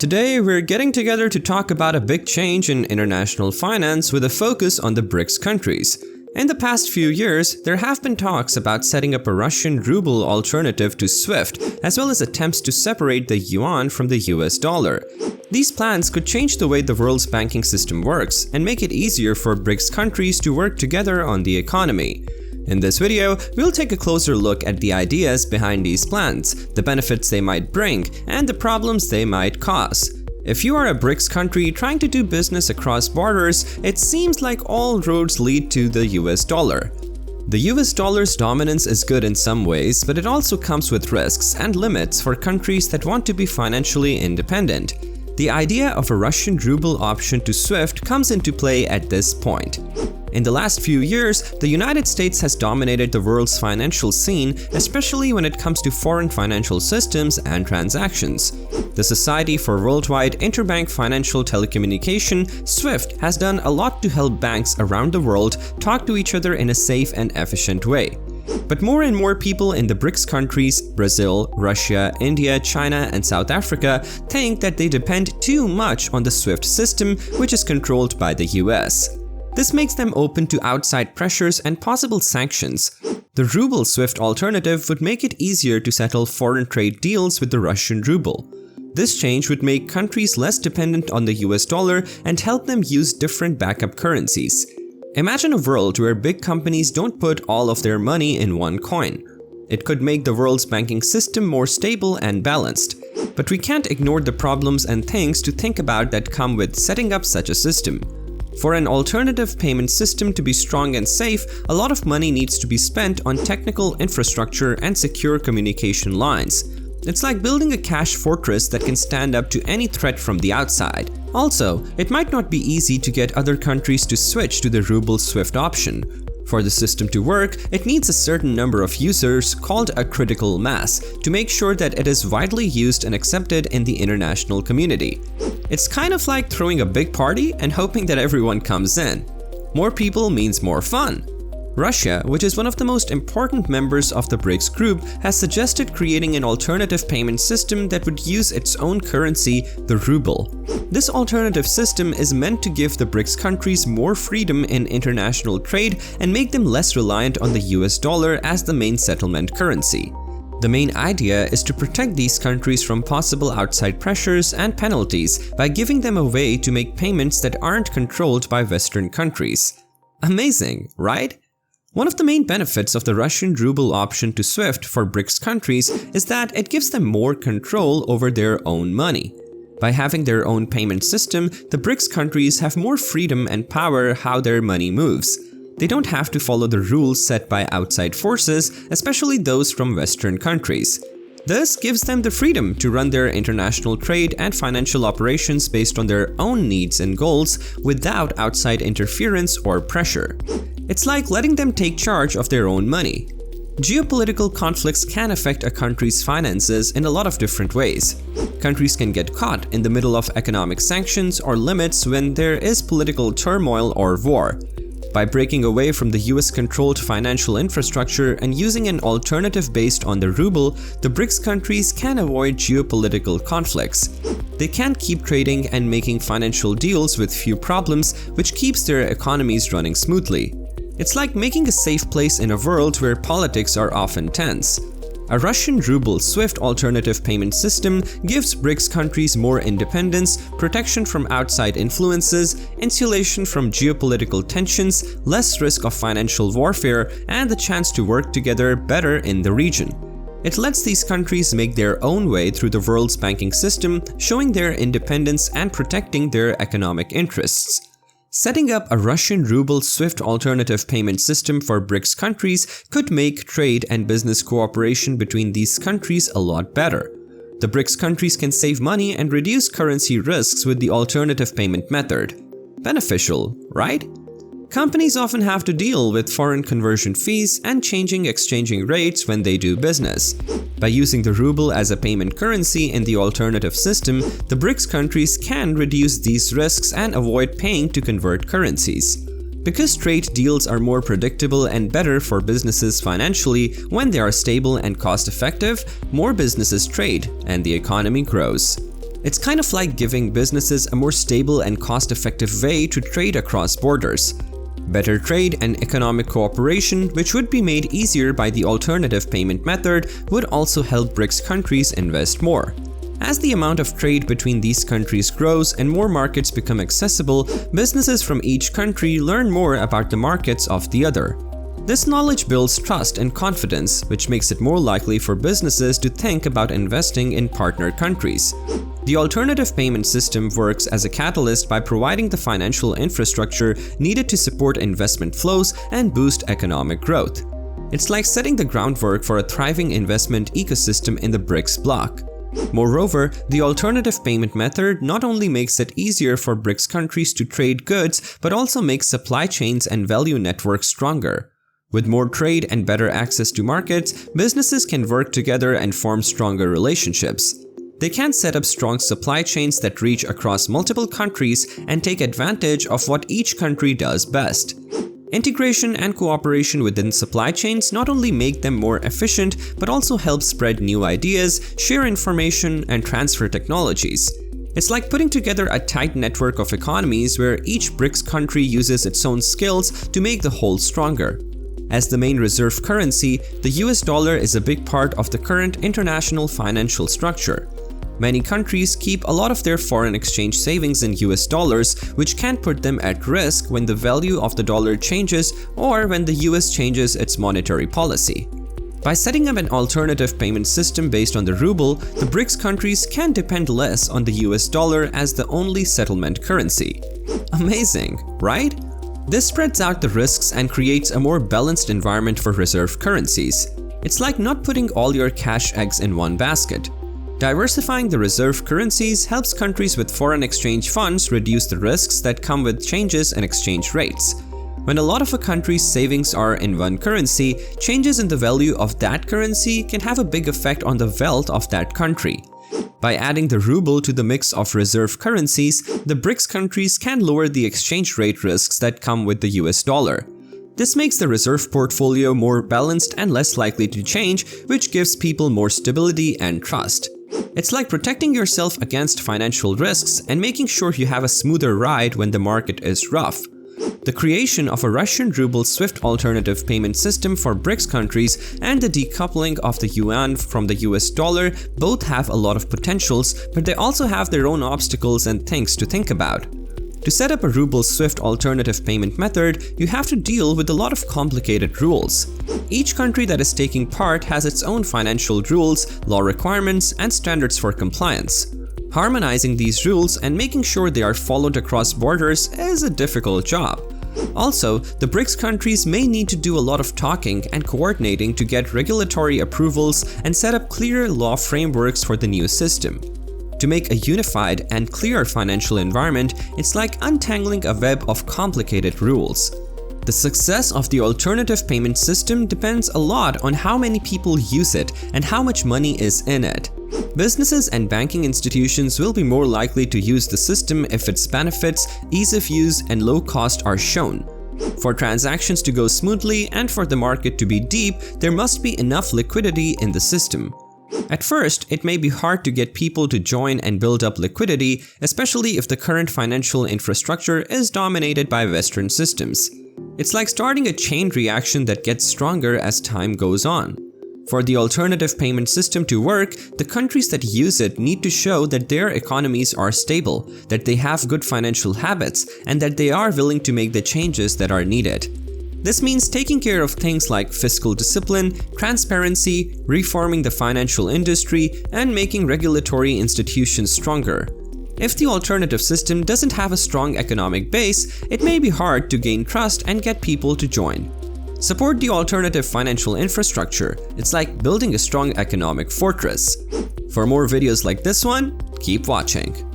Today, we're getting together to talk about a big change in international finance with a focus on the BRICS countries. In the past few years, there have been talks about setting up a Russian Ruble alternative to SWIFT, as well as attempts to separate the yuan from the US dollar. These plans could change the way the world's banking system works and make it easier for BRICS countries to work together on the economy. In this video, we'll take a closer look at the ideas behind these plans, the benefits they might bring, and the problems they might cause. If you are a BRICS country trying to do business across borders, it seems like all roads lead to the US dollar. The US dollar's dominance is good in some ways, but it also comes with risks and limits for countries that want to be financially independent. The idea of a Russian ruble option to SWIFT comes into play at this point. In the last few years, the United States has dominated the world's financial scene, especially when it comes to foreign financial systems and transactions. The Society for Worldwide Interbank Financial Telecommunication, SWIFT, has done a lot to help banks around the world talk to each other in a safe and efficient way. But more and more people in the BRICS countries, Brazil, Russia, India, China, and South Africa, think that they depend too much on the SWIFT system, which is controlled by the US. This makes them open to outside pressures and possible sanctions. The ruble SWIFT alternative would make it easier to settle foreign trade deals with the Russian ruble. This change would make countries less dependent on the US dollar and help them use different backup currencies. Imagine a world where big companies don't put all of their money in one coin. It could make the world's banking system more stable and balanced. But we can't ignore the problems and things to think about that come with setting up such a system. For an alternative payment system to be strong and safe, a lot of money needs to be spent on technical infrastructure and secure communication lines. It's like building a cash fortress that can stand up to any threat from the outside. Also, it might not be easy to get other countries to switch to the ruble SWIFT option. For the system to work, it needs a certain number of users, called a critical mass, to make sure that it is widely used and accepted in the international community. It's kind of like throwing a big party and hoping that everyone comes in. More people means more fun. Russia, which is one of the most important members of the BRICS group, has suggested creating an alternative payment system that would use its own currency, the ruble. This alternative system is meant to give the BRICS countries more freedom in international trade and make them less reliant on the US dollar as the main settlement currency. The main idea is to protect these countries from possible outside pressures and penalties by giving them a way to make payments that aren't controlled by Western countries. Amazing, right? One of the main benefits of the Russian ruble option to SWIFT for BRICS countries is that it gives them more control over their own money. By having their own payment system, the BRICS countries have more freedom and power how their money moves. They don't have to follow the rules set by outside forces, especially those from Western countries. This gives them the freedom to run their international trade and financial operations based on their own needs and goals without outside interference or pressure. It's like letting them take charge of their own money. Geopolitical conflicts can affect a country's finances in a lot of different ways. Countries can get caught in the middle of economic sanctions or limits when there is political turmoil or war. By breaking away from the US-controlled financial infrastructure and using an alternative based on the ruble, the BRICS countries can avoid geopolitical conflicts. They can keep trading and making financial deals with few problems, which keeps their economies running smoothly. It's like making a safe place in a world where politics are often tense. A Russian ruble SWIFT alternative payment system gives BRICS countries more independence, protection from outside influences, insulation from geopolitical tensions, less risk of financial warfare, and the chance to work together better in the region. It lets these countries make their own way through the world's banking system, showing their independence and protecting their economic interests. Setting up a Russian ruble SWIFT alternative payment system for BRICS countries could make trade and business cooperation between these countries a lot better. The BRICS countries can save money and reduce currency risks with the alternative payment method. Beneficial, right? Companies often have to deal with foreign conversion fees and changing exchanging rates when they do business. By using the ruble as a payment currency in the alternative system, the BRICS countries can reduce these risks and avoid paying to convert currencies. Because trade deals are more predictable and better for businesses financially when they are stable and cost-effective, more businesses trade and the economy grows. It's kind of like giving businesses a more stable and cost-effective way to trade across borders. Better trade and economic cooperation, which would be made easier by the alternative payment method, would also help BRICS countries invest more. As the amount of trade between these countries grows and more markets become accessible, businesses from each country learn more about the markets of the other. This knowledge builds trust and confidence, which makes it more likely for businesses to think about investing in partner countries. The alternative payment system works as a catalyst by providing the financial infrastructure needed to support investment flows and boost economic growth. It's like setting the groundwork for a thriving investment ecosystem in the BRICS bloc. Moreover, the alternative payment method not only makes it easier for BRICS countries to trade goods, but also makes supply chains and value networks stronger. With more trade and better access to markets, businesses can work together and form stronger relationships. They can set up strong supply chains that reach across multiple countries and take advantage of what each country does best. Integration and cooperation within supply chains not only make them more efficient, but also help spread new ideas, share information, and transfer technologies. It's like putting together a tight network of economies where each BRICS country uses its own skills to make the whole stronger. As the main reserve currency, the US dollar is a big part of the current international financial structure. Many countries keep a lot of their foreign exchange savings in US dollars, which can put them at risk when the value of the dollar changes or when the US changes its monetary policy. By setting up an alternative payment system based on the ruble, the BRICS countries can depend less on the US dollar as the only settlement currency. Amazing, right? This spreads out the risks and creates a more balanced environment for reserve currencies. It's like not putting all your cash eggs in one basket. Diversifying the reserve currencies helps countries with foreign exchange funds reduce the risks that come with changes in exchange rates. When a lot of a country's savings are in one currency, changes in the value of that currency can have a big effect on the wealth of that country. By adding the ruble to the mix of reserve currencies, the BRICS countries can lower the exchange rate risks that come with the US dollar. This makes the reserve portfolio more balanced and less likely to change, which gives people more stability and trust. It's like protecting yourself against financial risks and making sure you have a smoother ride when the market is rough. The creation of a Russian Ruble SWIFT alternative payment system for BRICS countries and the decoupling of the yuan from the US dollar both have a lot of potentials, but they also have their own obstacles and things to think about. To set up a Ruble SWIFT alternative payment method, you have to deal with a lot of complicated rules. Each country that is taking part has its own financial rules, law requirements, and standards for compliance. Harmonizing these rules and making sure they are followed across borders is a difficult job. Also, the BRICS countries may need to do a lot of talking and coordinating to get regulatory approvals and set up clear law frameworks for the new system. To make a unified and clear financial environment, it's like untangling a web of complicated rules. The success of the alternative payment system depends a lot on how many people use it and how much money is in it. Businesses and banking institutions will be more likely to use the system if its benefits, ease of use, and low cost are shown. For transactions to go smoothly and for the market to be deep, there must be enough liquidity in the system. At first, it may be hard to get people to join and build up liquidity, especially if the current financial infrastructure is dominated by Western systems. It's like starting a chain reaction that gets stronger as time goes on. For the alternative payment system to work, the countries that use it need to show that their economies are stable, that they have good financial habits, and that they are willing to make the changes that are needed. This means taking care of things like fiscal discipline, transparency, reforming the financial industry, and making regulatory institutions stronger. If the alternative system doesn't have a strong economic base, it may be hard to gain trust and get people to join. Support the alternative financial infrastructure. It's like building a strong economic fortress. For more videos like this one, keep watching.